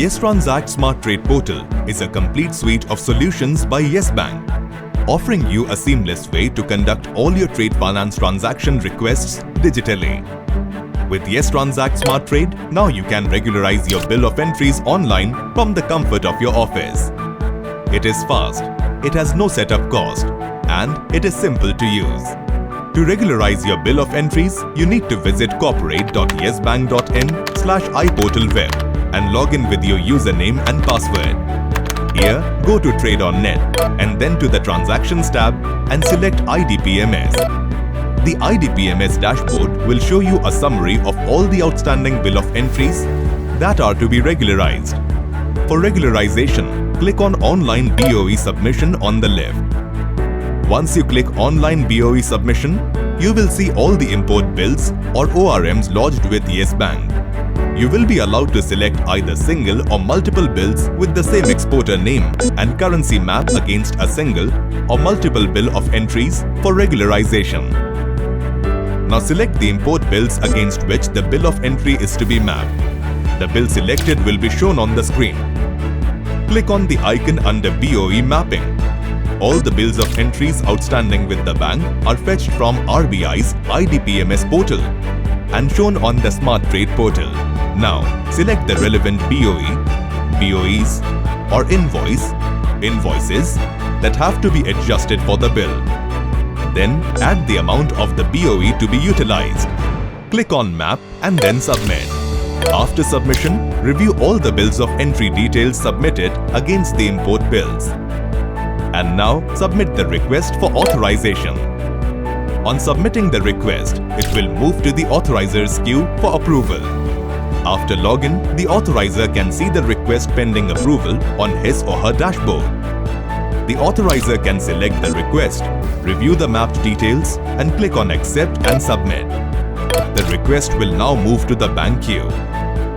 Yes Transact Smart Trade Portal is a complete suite of solutions by Yes Bank, offering you a seamless way to conduct all your trade finance transaction requests digitally. With Yes Transact Smart Trade, now you can regularize your bill of entries online from the comfort of your office. It is fast, it has no setup cost, and it is simple to use. To regularize your bill of entries, you need to visit corporate.yesbank.in/iportalweb and log in with your username and password. Here, go to Trade on Net and then to the Transactions tab and select IDPMS. The IDPMS dashboard will show you a summary of all the outstanding bill of entries that are to be regularized. For regularization, click on Online BOE Submission on the left. Once you click Online BOE Submission, you will see all the import bills or ORMs lodged with Yes Bank. You will be allowed to select either single or multiple bills with the same exporter name and currency map against a single or multiple bill of entries for regularization. Now select the import bills against which the bill of entry is to be mapped. The bill selected will be shown on the screen. Click on the icon under BOE Mapping. All the bills of entries outstanding with the bank are fetched from RBI's IDPMS portal and shown on the Smart Trade portal. Now, select the relevant BOE, BOEs or invoices that have to be adjusted for the bill. Then, add the amount of the BOE to be utilized. Click on Map and then Submit. After submission, review all the bills of entry details submitted against the import bills. And now, submit the request for authorization. On submitting the request, it will move to the authoriser's queue for approval. After login, the authorizer can see the request pending approval on his or her dashboard. The authorizer can select the request, review the mapped details, and click on Accept and Submit. The request will now move to the bank queue.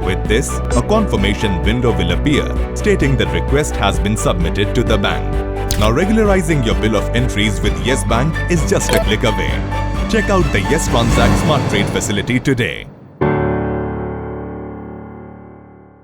With this, a confirmation window will appear stating the request has been submitted to the bank. Now regularizing your bill of entries with Yes Bank is just a click away. Check out the Yes Transact Smart Trade facility today.